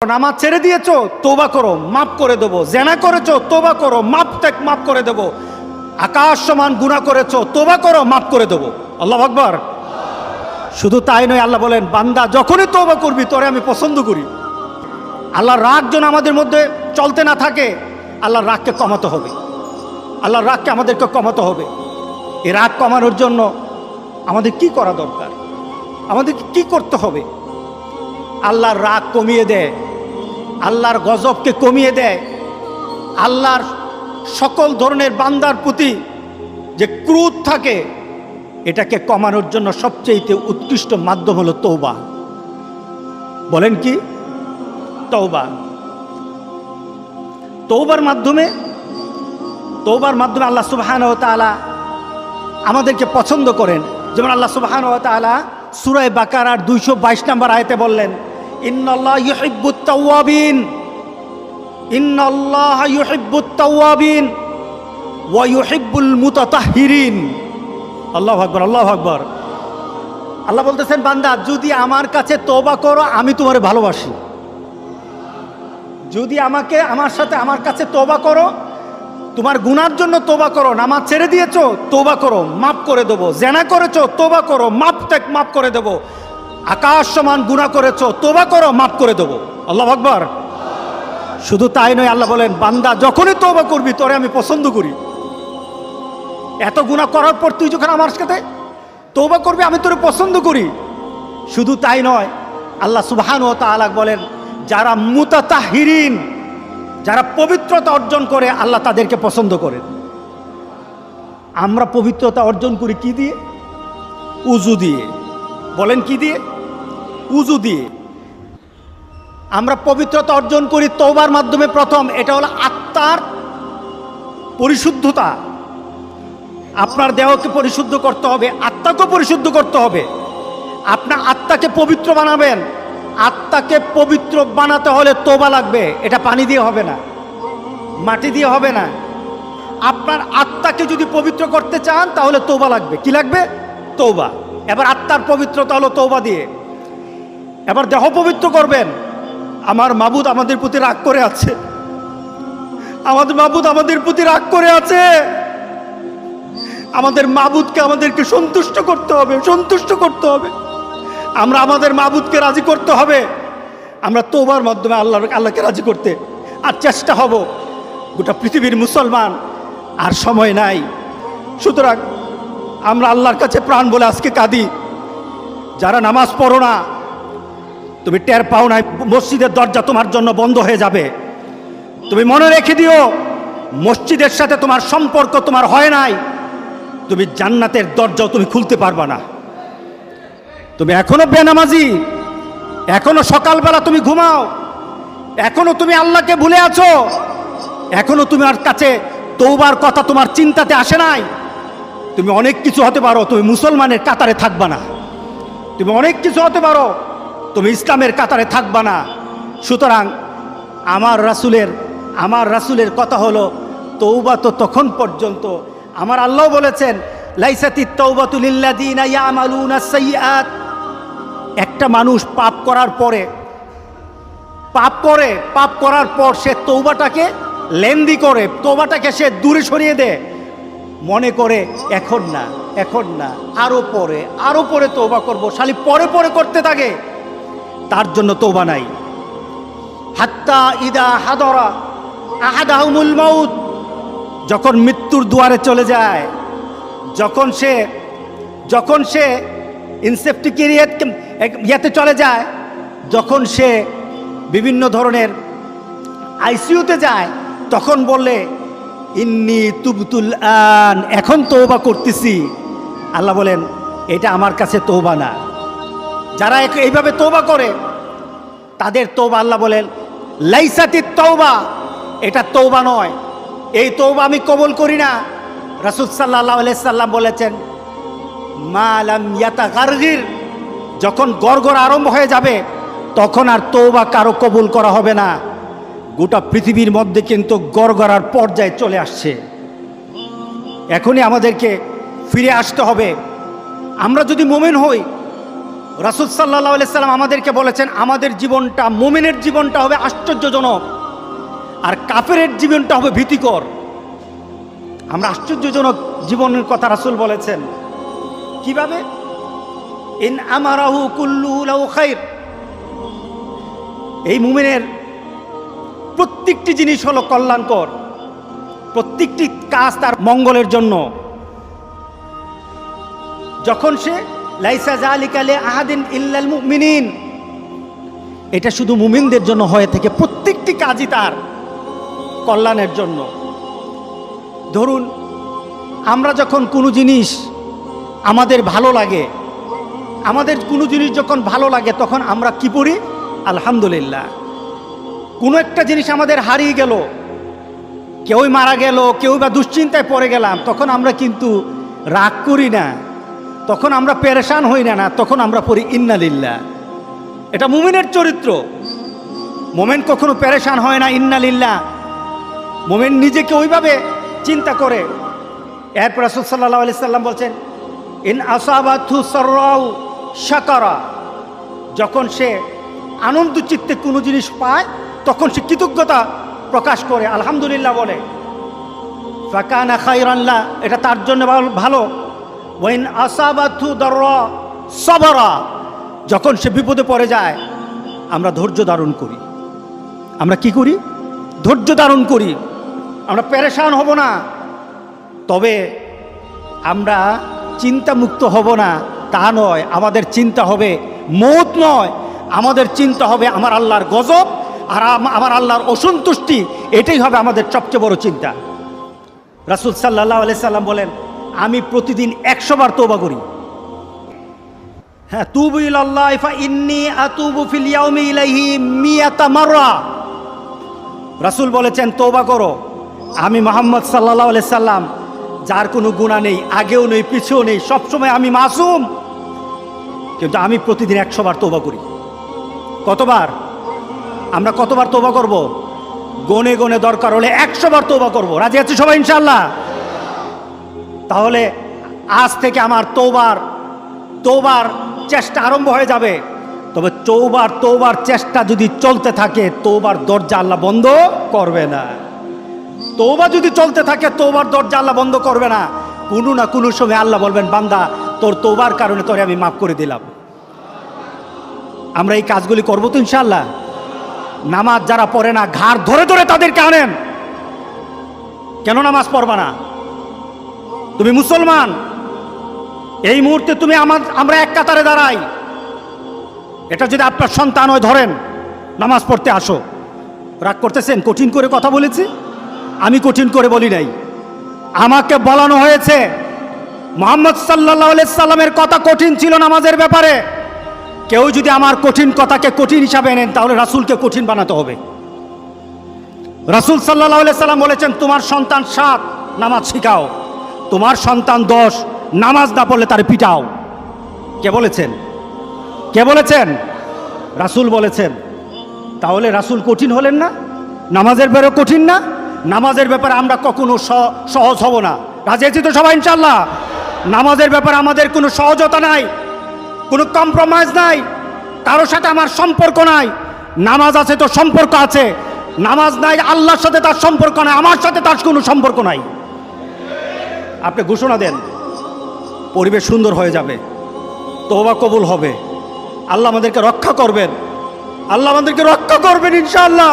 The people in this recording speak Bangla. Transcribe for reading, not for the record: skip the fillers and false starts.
নামাজ ছেড়ে দিয়েছো, তওবা করো, মাফ করে দেবো। জেনা করেছো, তওবা করো, মাফ করে দেবো। আকাশ সমান গুনাহ করেছো, তওবা করো, মাফ করে দেবো। আল্লাহু আকবার। শুধু তাই নয়, আল্লাহ বলেন, বান্দা যখনই তওবা করবি তোরে আমি পছন্দ করি। আল্লাহর রাগ যেন আমাদের মধ্যে চলতে না থাকে, আল্লাহর রাগকে কমাতে হবে। আল্লাহর রাগকে আমাদেরকে কমাতে হবে। এই রাগ কমানোর জন্য আমাদের কি করা দরকার? আমাদেরকে কি করতে হবে? আল্লাহর রাগ কমিয়ে দেয়, আল্লাহর গজবকে কমিয়ে দেয়। আল্লাহর সকল ধরনের বান্দার প্রতি যে ক্রোধ থাকে, এটাকে কমানোর জন্য সবচেয়ে উৎকৃষ্ট মাধ্যম হলো তওবা। বলেন কি? তওবা। তওবার মাধ্যমে আল্লাহ সুবহানাহু ওয়া তাআলা আমাদেরকে পছন্দ করেন। যেমন আল্লাহ সুবহানাহু ওয়া তাআলা সূরা বাকারার 222 নম্বর আয়াতে বললেন, ইন্নাল্লাহা ইউহিব্বুত তাওয়াবিন, ইন্নাল্লাহা ইউহিব্বুত তাওয়াবিন ওয়া ইউহিব্বুল মুতাতাহহিরিন। আল্লাহু আকবার, আল্লাহু আকবার। আল্লাহ বলতেছেন, বান্দা যদি আমার কাছে তওবা করো আমি তোমারে ভালোবাসি। যদি আমার কাছে তওবা করো, তোমার গুনার জন্য তওবা করো, নামাজ ছেড়ে দিয়েছো, তওবা করো, মাফ করে দেবো। জেনা করেছো, তওবা করো, মাফ করে দেবো। আকাশ সমান গুনাহ করেছো, তওবা করো, মাফ করে দেবো। আল্লাহু আকবার। শুধু তাই নয়, আল্লাহ বলেন, বান্দা যখনই তওবা করবি তোরে আমি পছন্দ করি। এত গুনাহ করার পর তুই যখন আমার সাথে তওবা করবি আমি তোরে পছন্দ করি। শুধু তাই নয়, আল্লাহ সুবহানাহু ওয়া তাআলা বলেন, যারা মুতাতাহহিরিন, যারা পবিত্রতা অর্জন করে আল্লাহ তাদেরকে পছন্দ করেন। আমরা পবিত্রতা অর্জন করি কি দিয়ে? উযু দিয়ে। বলেন কি দিয়ে? উযু দিয়ে। আমরা পবিত্রতা অর্জন করি তওবার মাধ্যমে। প্রথম এটা হলো আত্মার পরিশুদ্ধতা। আপনার দেহকে পরিশুদ্ধ করতে হবে, আত্মাকে পরিশুদ্ধ করতে হবে। আপনার আত্মাকে পবিত্র বানাবেন। আত্মাকে পবিত্র বানাতে হলে তওবা লাগবে। এটা পানি দিয়ে হবে না, মাটি দিয়ে হবে না। আপনার আত্মাকে যদি পবিত্র করতে চান তাহলে তওবা লাগবে। কি লাগবে? তওবা। এবার আত্মার পবিত্রতা হলো তওবা দিয়ে। এবার দেহ পবিত্র করবেন। আমার মাবুদ আমাদের প্রতি রাগ করে আছে, আমাদের মাবুদ আমাদের প্রতি রাগ করে আছে। আমাদের মাবুদকে আমাদেরকে সন্তুষ্ট করতে হবে, সন্তুষ্ট করতে হবে। আমরা আমাদের মাবুদকে রাজি করতে হবে। আমরা তওবার মাধ্যমে আল্লাহকে রাজি করতে আর চেষ্টা হব। গোটা পৃথিবীর মুসলমান আর সময় নাই। সুতরাং আমরা আল্লাহর কাছে প্রাণ বলে আজকে কাঁদি। যারা নামাজ পড়ো না, তুমি টের পাও না, মসজিদের দরজা তোমার জন্য বন্ধ হয়ে যাবে। তুমি মনে রেখে দিও, মসজিদের সাথে তোমার সম্পর্ক তোমার হয় নাই, তুমি জান্নাতের দরজাও তুমি খুলতে পারবা না। তুমি এখনো বেনামাজি, এখনো সকালবেলা তুমি ঘুমাও, এখনো তুমি আল্লাহকে ভুলে আছো, এখনো তোমার কাছে তওবার কথা তোমার চিন্তাতে আসে নাই। তুমি অনেক কিছু হতে পারো, তুমি মুসলমানের কাতারে থাকবা না। তুমি অনেক কিছু হতে পারো, তুমি ইসলামের কাতারে থাকবা না। সুতরাং আমার রাসূলের কথা হলো, তওবা তো তখন পর্যন্ত। আমার আল্লাহ বলেছেন, লাইসাতিত তাওবাতু লিল্লাযিনা ইয়ামালুনাস সাইয়্যাত। একটা মানুষ পাপ করার পর সে তওবাটাকে লেন্দি করে, তওবাটাকে সে দূরে সরিয়ে দেয়, মনে করে এখন না আরো পরে তওবা করব, শালি পরে করতে থাকে। তার জন্য তওবা নাই। হাত্তা ইদা হাদরা আহাদাহুমুল মাউত, যখন মৃত্যুর দুয়ারে চলে যায়, যখন সে ইনসেপ্টিকেরিয়াতে চলে যায়, যখন সে বিভিন্ন ধরনের আইসিইউতে যায়, তখন বললে, ইন্নী তুবতুল আন, এখন তওবা করতেছি। আল্লাহ বলেন, এটা আমার কাছে তওবা না। যারা এইভাবে তওবা করে তাদের তওবা, আল্লাহ বলেন, লাইসাতিত তাওবা, এটা তওবা নয়, এই তওবা আমি কবুল করি না। রাসূল সাল্লাল্লাহু আলাইহি সাল্লাম বলেছেন, মা লাম ইয়াতাগারগির, যখন গড়গড় আরম্ভ হয়ে যাবে তখন আর তওবা কারো কবুল করা হবে না। গোটা পৃথিবীর মধ্যে কিন্তু গড়গড়ার পর্যায়ে চলে আসছে। এখনই আমাদেরকে ফিরে আসতে হবে। আমরা যদি মুমিন হই, রাসূল সাল্লাল্লাহু আলাইহি সাল্লাম আমাদেরকে বলেছেন আমাদের জীবনটা, মুমিনের জীবনটা হবে আশ্চর্যজনক, আর কাফেরের জীবনটা হবে ভীতিকর। আমরা আশ্চর্যজনক জীবনের কথা রাসূল বলেছেন। কিভাবে? ইন আমারাহু কুল্লুহু লাহু খাইর। এই মুমিনের প্রত্যেকটি জিনিস হলো কল্যাণকর, প্রত্যেকটি কাজ তার মঙ্গলের জন্য। যখন সে লাইসা যালিকা লি আহাদিন ইল্লাল মুমিনিন, এটা শুধু মুমিনদের জন্য হয়ে থাকে, প্রত্যেকটি কাজই তার কল্যাণের জন্য। ধরুন আমরা যখন কোনো জিনিস আমাদের ভালো লাগে, আমাদের কোনো জিনিস যখন ভালো লাগে তখন আমরা কি পড়ি? আলহামদুলিল্লাহ। কোনো একটা জিনিস আমাদের হারিয়ে গেল, কেউই মারা গেল, কেউ বা দুশ্চিন্তায় পড়ে গেলাম, তখন আমরা কিন্তু রাগ করি না, তখন আমরা পেরেশান হই না, তখন আমরা পড়ি ইন্না লিল্লাহ। এটা মুমিনের চরিত্র। মুমিন কখনো পেরেশান হয় না, ইন্না লিল্লাহ। মুমিন নিজেকে ওইভাবে চিন্তা করে। এরপর রাসূল সাল্লাল্লাহু আলাইহি সাল্লাম বলছেন ইন আসাবাতহু সাররাউ শাকারা, যখন সে আনন্দ চিত্তে কোনো জিনিস পায় তখন সে কৃতজ্ঞতা প্রকাশ করে, আলহামদুলিল্লাহ বলে। ফাকানা খায়রান লা, এটা তার জন্য ভালো। ওয়াইন আসাবাতহু দাররা সাবারা, যখন সে বিপদে পড়ে যায় আমরা ধৈর্য ধারণ করি। আমরা কি করি? ধৈর্য ধারণ করি। আমরা পেরেশান হব না, তবে আমরা চিন্তামুক্ত হব না তা নয়। আমাদের চিন্তা হবে মৌত নয়, আমাদের চিন্তা হবে আমার আল্লাহর গজব আর আমার আল্লাহর অসন্তুষ্টি। এটাই হবে আমাদের সবচেয়ে বড় চিন্তা। রাসূল সাল্লাল্লাহু আলাইহি সাল্লাম বলেন আমি প্রতিদিন 100 বার তওবা করি। হ্যাঁ, তুবু ইলাল্লাহি ফা ইন্নী আতুবু ফিল ইয়াউমি ইলাইহি মিয়াতা মাররা। রাসূল বলেছেন তওবা করো। আমি মুহাম্মদ সাল্লাল্লাহু আলাইহি সাল্লাম, যার কোনো গুনাহ নেই, আগেও নেই পিছেও নেই, সবসময় আমি মাসুম, কিন্তু আমি প্রতিদিন 100 বার তওবা করি। কতবার? আমরা কতবার তওবা করব? গনে গনে দরকার হলে 100 বার তওবা করব। রাজি আছি সবাই ইনশাআল্লাহ? তাহলে আজ থেকে আমার তওবার চেষ্টা আরম্ভ হয়ে যাবে। তবে তওবার চেষ্টা যদি চলতে থাকে, তওবার দরজা আল্লাহ বন্ধ করবে না। তওবা যদি চলতে থাকে, তওবার দরজা আল্লাহ বন্ধ করবে না। কোনো না কোনো সময় আল্লাহ বলবেন বান্দা তোর তওবার কারণে তোরে আমি মাফ করে দিলাম। আমরা এই কাজগুলি করবো তো ইনশাআল্লাহ? নামাজ যারা পড়ে না, ঘাড় ধরে ধরে তাদেরকে আনেন। কেন নামাজ পড়বা না? তুমি মুসলমান, এই মুহূর্তে তুমি আমরা এক কাতারে দাঁড়াই। এটা যদি আপনার সন্তান হয়, ধরেন নামাজ পড়তে আসো। রাগ করতেছেন? কঠিন করে কথা বলেছি? আমি কঠিন করে বলি নাই, আমাকে বলানো হয়েছে। মুহাম্মদ সাল্লাল্লাহু আলাইহি সাল্লামের কথা কঠিন ছিল নামাজের ব্যাপারে। কেউ যদি আমার কঠিন কথাকে কঠিন হিসাবে নেন, তাহলে রাসূলকে কঠিন বানাতে হবে। রাসূল সাল্লাল্লাহু আলাইহি সাল্লাম বলেছেন তোমার সন্তান 7 নামাজ শিখাও, তোমার সন্তান 10 নামাজ না পড়লে তারে পিটাও। কে বলেছেন? কে বলেছেন? রাসূল বলেছেন। তাহলে রাসূল কঠিন হলেন না? নামাজের ব্যাপারে কঠিন না? নামাজের ব্যাপারে আমরা কখনো সহজ হব না। রাজি আছি তো সবাই ইনশাআল্লাহ? নামাজের ব্যাপারে আমাদের কোনো সহজতা নাই, কোনো কম্প্রোমাইজ নাই, কারোর সাথে আমার সম্পর্ক নাই। নামাজ আছে তো সম্পর্ক আছে, নামাজ নাই আল্লাহর সাথে তার সম্পর্ক নাই, আমার সাথে তার কোনো সম্পর্ক নাই। আপনি ঘোষণা দেন, পরিবেশ সুন্দর হয়ে যাবে, তওবা কবুল হবে, আল্লাহ আমাদেরকে রক্ষা করবেন, আল্লাহ আমাদেরকে রক্ষা করবেন ইনশাআল্লাহ।